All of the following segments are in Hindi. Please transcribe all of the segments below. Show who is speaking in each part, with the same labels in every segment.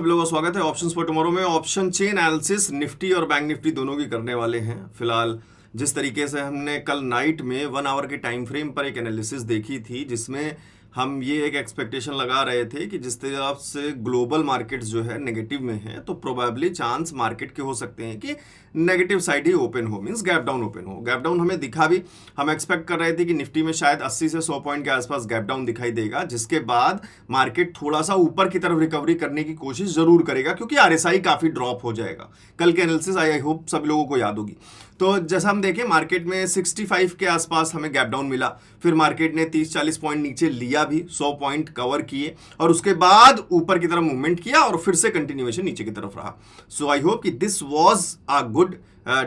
Speaker 1: सब लोगों का स्वागत है ऑप्शंस फॉर टुमारो में। ऑप्शन चेन एनालिसिस निफ्टी और बैंक निफ्टी दोनों की करने वाले हैं। फिलहाल जिस तरीके से हमने कल नाइट में 1 आवर के टाइम फ्रेम पर एक एनालिसिस देखी थी, जिसमें हम ये एक एक्सपेक्टेशन लगा रहे थे कि जिस तरह से ग्लोबल मार्केट्स जो है नेगेटिव में है, तो प्रोबेबली चांस मार्केट के हो सकते हैं कि नेगेटिव साइड ही ओपन हो, मींस गैप डाउन ओपन हो। गैप डाउन हमें दिखा भी, हम एक्सपेक्ट कर रहे थे कि निफ्टी में शायद 80 से 100 पॉइंट के आसपास गैप डाउन दिखाई देगा, जिसके बाद मार्केट थोड़ा सा ऊपर की तरफ रिकवरी करने की कोशिश जरूर करेगा, क्योंकि आरएसआई काफी ड्रॉप हो जाएगा। कल के एनालिसिस आई होप सभी लोगों को याद होगी। तो जैसा हम देखें, मार्केट में 65 के आसपास हमें गैप डाउन मिला, फिर मार्केट ने 30-40 पॉइंट नीचे लिया भी, 100 पॉइंट कवर किए और उसके बाद ऊपर की तरफ मूवमेंट किया और फिर से कंटिन्यूएशन नीचे की तरफ रहा। सो आई होप कि this was a good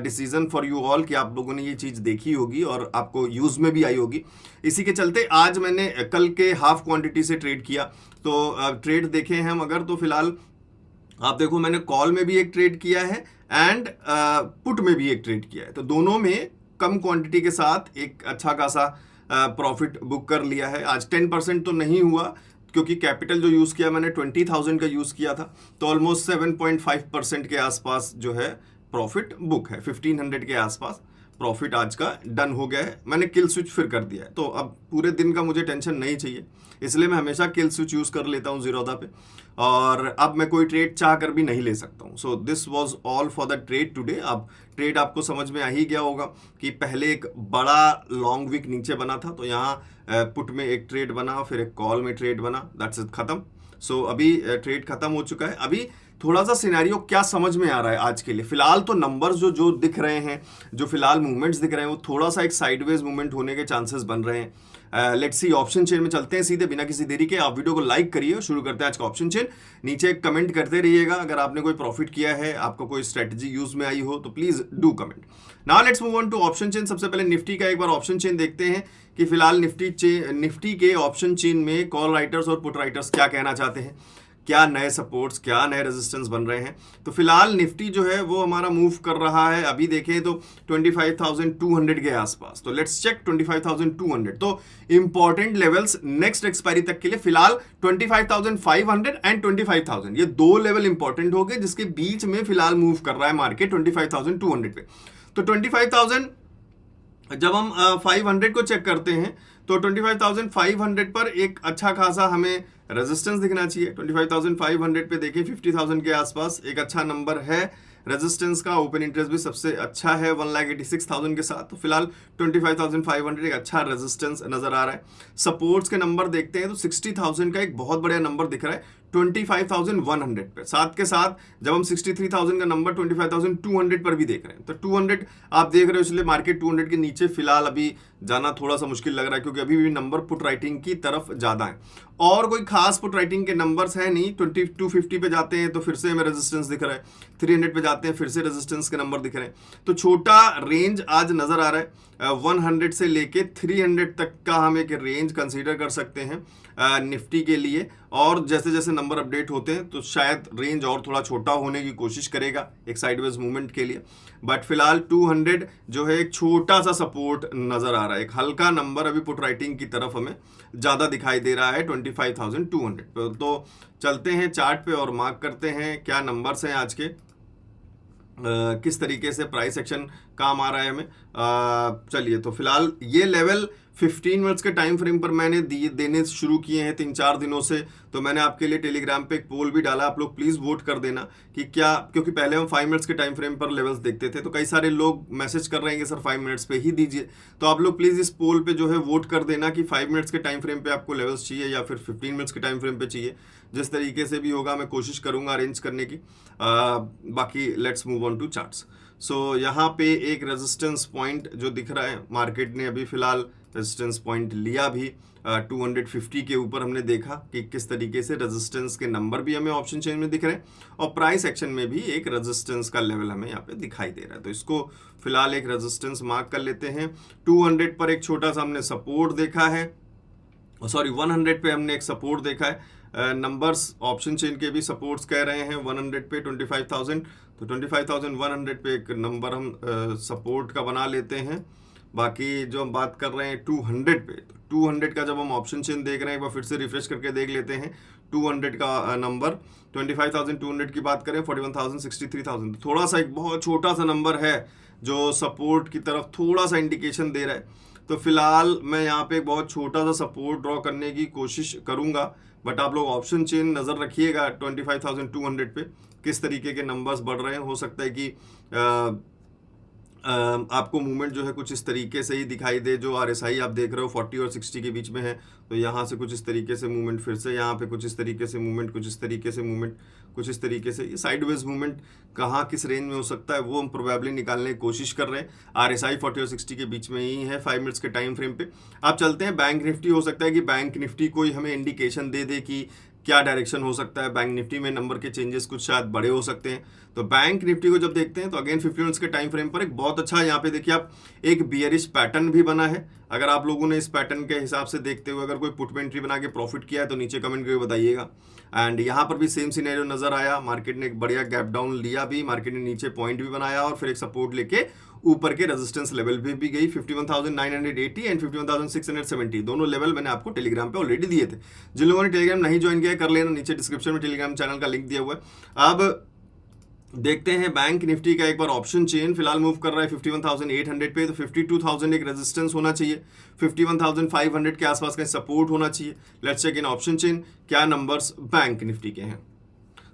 Speaker 1: decision for you all, कि आप लोगों ने ये चीज देखी होगी और आपको यूज में भी आई होगी। इसी के चलते आज मैंने कल के हाफ क्वांटिटी से ट्रेड किया। तो ट्रेड देखें हम अगर, तो फिलहाल आप देखो, मैंने कॉल में भी एक ट्रेड किया है एंड पुट में भी एक ट्रेड किया है। तो दोनों में कम क्वांटिटी के साथ एक अच्छा खासा प्रॉफिट बुक कर लिया है। आज 10% तो नहीं हुआ, क्योंकि कैपिटल जो यूज किया मैंने 20,000 का यूज किया था, तो ऑलमोस्ट 7.5% के आसपास जो है प्रॉफिट बुक है। 1500 के आसपास प्रॉफिट आज का डन हो गया है। मैंने किल स्विच फिर कर दिया है, तो अब पूरे दिन का मुझे टेंशन नहीं चाहिए, इसलिए मैं हमेशा किल स्विच यूज कर लेता हूँ जीरोधा पे, और अब मैं कोई ट्रेड चाह कर भी नहीं ले सकता हूँ। So this was all for the trade today. अब ट्रेड आपको समझ में आ ही गया होगा कि पहले एक बड़ा लॉन्ग वीक नीचे बना था, तो यहाँ पुट में एक ट्रेड बना, फिर एक कॉल में ट्रेड बना, दैट्स इट, खत्म। सो अभी ट्रेड खत्म हो चुका है। अभी थोड़ा सा सिनेरियो क्या समझ में आ रहा है आज के लिए, फिलहाल तो नंबर्स जो जो दिख रहे हैं, जो फिलहाल मूवमेंट्स दिख रहे हैं, वो थोड़ा सा एक साइडवेज मूवमेंट होने के चांसेस बन रहे हैं। लेट्स सी, ऑप्शन चेन में चलते हैं सीधे, बिना किसी देरी के। आप वीडियो को लाइक करिए, शुरू करते हैं आज का ऑप्शन चेन। नीचे कमेंट करते रहिएगा, अगर आपने कोई प्रॉफिट किया है, आपको कोई स्ट्रेटजी यूज में आई हो, तो please do comment. Now let's move on to option chain. सबसे पहले निफ्टी का एक बार ऑप्शन चेन देखते हैं कि फिलहाल निफ्टी के ऑप्शन चेन में कॉल राइटर्स और पुट राइटर्स क्या कहना चाहते हैं, क्या नए सपोर्ट्स, क्या नए रेजिस्टेंस बन रहे हैं। तो फिलहाल निफ्टी जो है वो हमारा मूव कर रहा है, अभी देखें तो 25,200 के आसपास। तो लेट्स चेक 25,200। तो इंपॉर्टेंट लेवल्स नेक्स्ट एक्सपायरी तक के लिए फिलहाल 25,500 एंड 25,000, ये दो लेवल इंपॉर्टेंट हो गए, जिसके बीच में फिलहाल मूव कर रहा है मार्केट 25,200 पे। तो 25,000 जब हम 500 को चेक करते हैं, तो 25,500 पर एक अच्छा खासा हमें रेजिस्टेंस दिखना चाहिए। 25,500 पे देखिए 50,000 के आसपास एक अच्छा नंबर है रेजिस्टेंस का। ओपन इंटरेस्ट भी सबसे अच्छा है 1,86,000 के साथ। तो फिलहाल 25,500 एक अच्छा रेजिस्टेंस नजर आ रहा है। सपोर्ट्स के नंबर देखते हैं तो 60,000 का एक बहुत बढ़िया नंबर दिख रहा है 25,100 पे। साथ के साथ जब हम 63,000 का नंबर 25,200 पर भी देख रहे हैं, तो 200 आप देख रहे हो, इसलिए मार्केट 200 के नीचे फिलहाल अभी जाना थोड़ा सा मुश्किल लग रहा है, क्योंकि अभी भी नंबर पुट राइटिंग की तरफ ज्यादा है और कोई खास पुट राइटिंग के नंबर्स है नहीं। 250 पे जाते हैं तो फिर से हमें रेजिस्टेंस दिख रहा है, 300 पे जाते हैं फिर से रेजिस्टेंस के नंबर दिख रहे हैं। तो छोटा रेंज आज नजर आ रहा है। 100 से लेके 300 तक का हम एक रेंज कंसीडर कर सकते हैं निफ्टी के लिए, और जैसे जैसे नंबर अपडेट होते हैं तो शायद रेंज और थोड़ा छोटा होने की कोशिश करेगा एक साइडवेज मूवमेंट के लिए। बट फिलहाल 200 जो है एक छोटा सा सपोर्ट नजर आ रहा है, एक हल्का नंबर अभी पुट राइटिंग की तरफ हमें ज्यादा दिखाई दे रहा है 25,200। तो चलते हैं चार्ट पे और मार्क करते हैं क्या नंबर्स हैं आज के, किस तरीके से प्राइस एक्शन काम आ रहा है हमें। चलिए, तो फिलहाल ये लेवल 15 मिनट्स के टाइम फ्रेम पर मैंने देने शुरू किए हैं 3-4 दिनों से। तो मैंने आपके लिए टेलीग्राम पे एक पोल भी डाला, आप लोग प्लीज वोट कर देना कि क्या, क्योंकि पहले हम 5 मिनट्स के टाइम फ्रेम पर लेवल्स देखते थे, तो कई सारे लोग मैसेज कर रहे हैं कि सर 5 मिनट्स पे ही दीजिए। तो आप लोग प्लीज इस पोल पे जो है वोट कर देना कि 5 मिनट्स के टाइम फ्रेम पे आपको लेवल्स चाहिए या फिर 15 मिनट्स के टाइम फ्रेम पे चाहिए। जिस तरीके से भी होगा मैं कोशिश करूंगा अरेंज करने की। बाकी let's move on to charts. So यहाँ पे एक रेजिस्टेंस पॉइंट जो दिख रहा है, मार्केट ने अभी फिलहाल रेजिस्टेंस पॉइंट लिया भी 250 के ऊपर। हमने देखा कि किस तरीके से रेजिस्टेंस के नंबर भी हमें ऑप्शन चेन में दिख रहे हैं और प्राइस एक्शन में भी एक रेजिस्टेंस का लेवल हमें यहाँ पे दिखाई दे रहा है। तो इसको फिलहाल एक रेजिस्टेंस मार्क कर लेते हैं। 200 पर एक छोटा सा हमने सपोर्ट देखा है, सॉरी 100 पे हमने एक सपोर्ट देखा है। नंबर्स ऑप्शन चेन के भी सपोर्ट्स कह रहे हैं 100 पे 25,000, तो 25,100 पे एक नंबर हम सपोर्ट का बना लेते हैं। बाकी जो हम बात कर रहे हैं 200 पे, तो 200 का जब हम ऑप्शन चेन देख रहे हैं, एक बार फिर से रिफ्रेश करके देख लेते हैं। 200 का नंबर, 25,200 की बात करें, 41,000, 63,000, थोड़ा सा एक बहुत छोटा सा नंबर है जो सपोर्ट की तरफ थोड़ा सा इंडिकेशन दे रहा है। तो फिलहाल मैं यहाँ पे एक बहुत छोटा सा सपोर्ट ड्रॉ करने की कोशिश करूंगा, बट आप लोग ऑप्शन चेन नज़र रखिएगा 25,200 पे किस तरीके के नंबर्स बढ़ रहे हैं। हो सकता है कि आपको मूवमेंट जो है कुछ इस तरीके से ही दिखाई दे, जो RSI आप देख रहे हो 40 और 60 के बीच में है, तो यहाँ से कुछ इस तरीके से मूवमेंट, फिर से यहाँ पे कुछ इस तरीके से मूवमेंट, कुछ इस तरीके से मूवमेंट, कुछ इस तरीके से, ये साइडवेज मूवमेंट कहाँ किस रेंज में हो सकता है वो हम प्रोबेबली निकालने की कोशिश कर रहे हैं। RSI 40 और 60 के बीच में ही है 5 मिनट्स के टाइम फ्रेम पे। आप चलते हैं बैंक निफ्टी। हो सकता है कि बैंक निफ्टी कोई हमें इंडिकेशन दे दे कि क्या डायरेक्शन हो सकता है। बैंक निफ्टी में नंबर के चेंजेस कुछ शायद बड़े हो सकते हैं। तो बैंक निफ्टी को जब देखते हैं तो अगेन 50 मिनट्स के टाइम फ्रेम पर एक बहुत अच्छा, यहाँ पे देखिए आप, एक बियरिश पैटर्न भी बना है। अगर आप लोगों ने इस पैटर्न के हिसाब से देखते हुए अगर कोई पुट में एंट्री बना के प्रॉफिट किया है तो नीचे कमेंट करके बताइएगा। एंड यहाँ पर भी सेम सिनेरियो नजर आया, मार्केट ने एक बढ़िया गैप डाउन लिया भी, मार्केट ने नीचे पॉइंट भी बनाया और फिर एक सपोर्ट लेके ऊपर के रेजिस्टेंस लेवल भी गई 51,980 एंड 51,670। दोनों लेवल मैंने आपको टेलीग्राम पे ऑलरेडी दिए थे। जिन लोगों ने टेलीग्राम नहीं ज्वाइन किया कर लेना, नीचे डिस्क्रिप्शन में टेलीग्राम चैनल का लिंक दिया हुआ है। अब देखते हैं बैंक निफ्टी का एक बार ऑप्शन चेन फिलहाल मूव कर रहा है 51,800 पे, तो 52,000 एक रेजिस्टेंस होना चाहिए, 51,500 के आसपास का सपोर्ट होना चाहिए। Let's check in option chain क्या नंबर्स बैंक निफ्टी के हैं।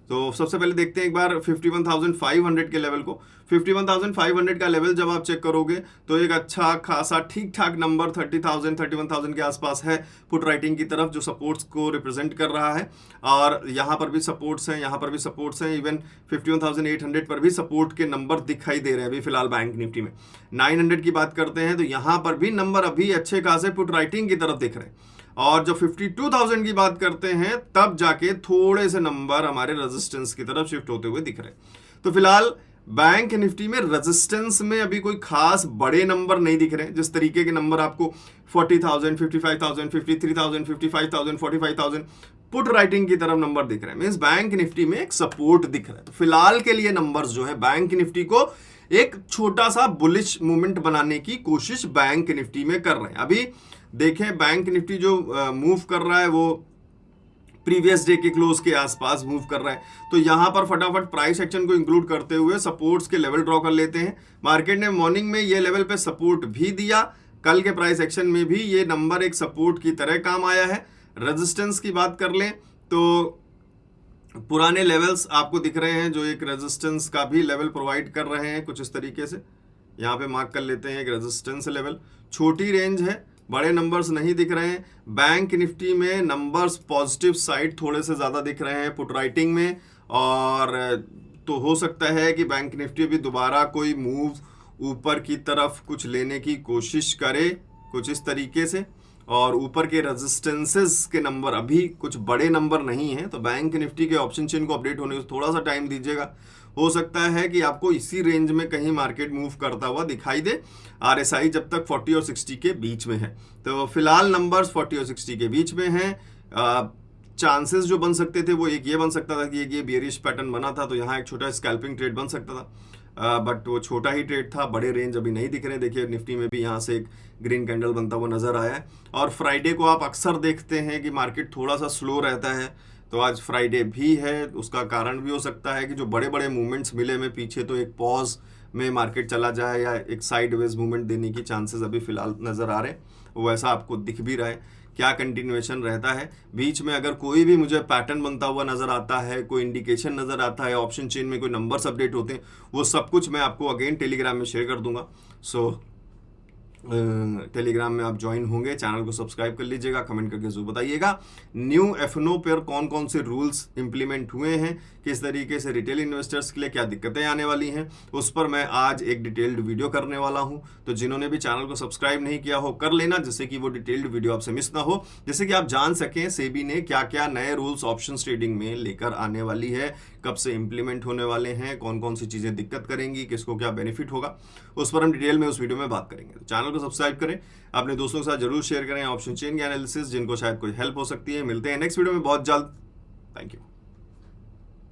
Speaker 1: तो सबसे पहले देखते हैं एक बार 51,500 के लेवल को। 51,500 का लेवल जब आप चेक करोगे तो एक अच्छा खासा ठीक ठाक नंबर 30,000 31,000 के आसपास है पुट राइटिंग की तरफ, जो सपोर्ट्स को रिप्रेजेंट कर रहा है। और यहाँ पर भी सपोर्ट्स हैं, यहाँ पर भी सपोर्ट्स हैं, इवन 51,800 पर भी सपोर्ट के नंबर दिखाई दे रहे हैं अभी फिलहाल बैंक निफ्टी में। 900 की बात करते हैं तो यहाँ पर भी नंबर अभी अच्छे खासे पुट राइटिंग की तरफ दिख रहे हैं। और जब 52,000 की बात करते हैं तब जाके थोड़े से नंबर हमारे रेजिस्टेंस की तरफ शिफ्ट होते हुए दिख रहे हैं। तो फिलहाल बैंक निफ्टी में रेजिस्टेंस में अभी कोई खास बड़े नंबर नहीं दिख रहे हैं। जिस तरीके के नंबर आपको 40,000, 55,000, 53,000, 55,000, 45,000 पुट राइटिंग की तरफ नंबर दिख रहे हैं, मींस बैंक निफ्टी में एक सपोर्ट दिख रहा है। तो फिलहाल के लिए नंबर्स जो है बैंक निफ्टी को एक छोटा सा बुलिश मूवमेंट बनाने की कोशिश बैंक निफ्टी में कर रहे हैं। अभी देखें बैंक निफ्टी जो मूव कर रहा है वो प्रीवियस डे के क्लोज के आसपास मूव कर रहा है। तो यहां पर फटाफट प्राइस एक्शन को इंक्लूड करते हुए सपोर्ट्स के लेवल ड्रॉ कर लेते हैं। मार्केट ने मॉर्निंग में ये लेवल पे सपोर्ट भी दिया, कल के प्राइस एक्शन में भी ये नंबर एक सपोर्ट की तरह काम आया है। रेजिस्टेंस की बात कर लें तो पुराने लेवल्स आपको दिख रहे हैं जो एक रेजिस्टेंस का भी लेवल प्रोवाइड कर रहे हैं कुछ इस तरीके से। यहाँ पे मार्क कर लेते हैं एक रेजिस्टेंस लेवल, छोटी रेंज है, बड़े नंबर्स नहीं दिख रहे हैं। बैंक निफ्टी में नंबर्स पॉजिटिव साइड थोड़े से ज़्यादा दिख रहे हैं पुट राइटिंग में, और तो हो सकता है कि बैंक निफ्टी भी दोबारा कोई मूव ऊपर की तरफ कुछ लेने की कोशिश करे कुछ इस तरीके से। और ऊपर के रेजिस्टेंसेस के नंबर अभी कुछ बड़े नंबर नहीं हैं, तो बैंक निफ्टी के ऑप्शन चेन को अपडेट होने को थोड़ा सा टाइम दीजिएगा। हो सकता है कि आपको इसी रेंज में कहीं मार्केट मूव करता हुआ दिखाई दे, RSI जब तक 40 और 60 के बीच में है। तो फिलहाल नंबर्स 40 और 60 के बीच में हैं। चांसेस जो बन सकते थे वो एक ये बन सकता था कि एक ये बेयरिश पैटर्न बना था तो यहाँ एक छोटा स्कैल्पिंग ट्रेड बन सकता था, बट वो छोटा ही ट्रेड था, बड़े रेंज अभी नहीं दिख रहे। देखिए निफ्टी में भी यहाँ से एक ग्रीन कैंडल बनता हुआ नजर आया है। और फ्राइडे को आप अक्सर देखते हैं कि मार्केट थोड़ा सा स्लो रहता है, तो आज फ्राइडे भी है। उसका कारण भी हो सकता है कि जो बड़े बड़े मूवमेंट्स मिले में पीछे तो एक पॉज में मार्केट चला जाए या एक साइडवेज मूवमेंट देने की चांसेस अभी फिलहाल नजर आ रहे हैं, वो ऐसा आपको दिख भी रहा है। क्या कंटिन्यूएशन रहता है बीच में, अगर कोई भी मुझे पैटर्न बनता हुआ नजर आता है, कोई इंडिकेशन नजर आता है, ऑप्शन चेन में कोई नंबर्स अपडेट होते हैं, वो सब कुछ मैं आपको अगेन टेलीग्राम में शेयर कर दूंगा। सो टेलीग्राम में आप ज्वाइन होंगे, चैनल को सब्सक्राइब कर लीजिएगा, कमेंट करके जरूर बताइएगा न्यू एफनो पर कौन कौन से रूल्स इंप्लीमेंट हुए हैं, किस तरीके से रिटेल इन्वेस्टर्स के लिए क्या दिक्कतें आने वाली हैं, उस पर मैं आज एक डिटेल्ड वीडियो करने वाला हूं। तो जिन्होंने भी चैनल को सब्सक्राइब नहीं किया हो कर लेना, जिससे कि वो डिटेल्ड वीडियो आपसे मिस ना हो, जिससे कि आप जान सकें सेबी ने क्या क्या नए रूल्स ऑप्शन ट्रेडिंग में लेकर आने वाली है, कब से इंप्लीमेंट होने वाले हैं, कौन कौन सी चीजें दिक्कत करेंगी, किसको क्या बेनिफिट होगा, उस पर हम डिटेल में उस वीडियो में बात करेंगे। तो चैनल को सब्सक्राइब करें, अपने दोस्तों के साथ जरूर शेयर करें ऑप्शन चेन के एनालिसिस, जिनको शायद कोई हेल्प हो सकती है। मिलते हैं नेक्स्ट वीडियो में बहुत जल्द। Thank you.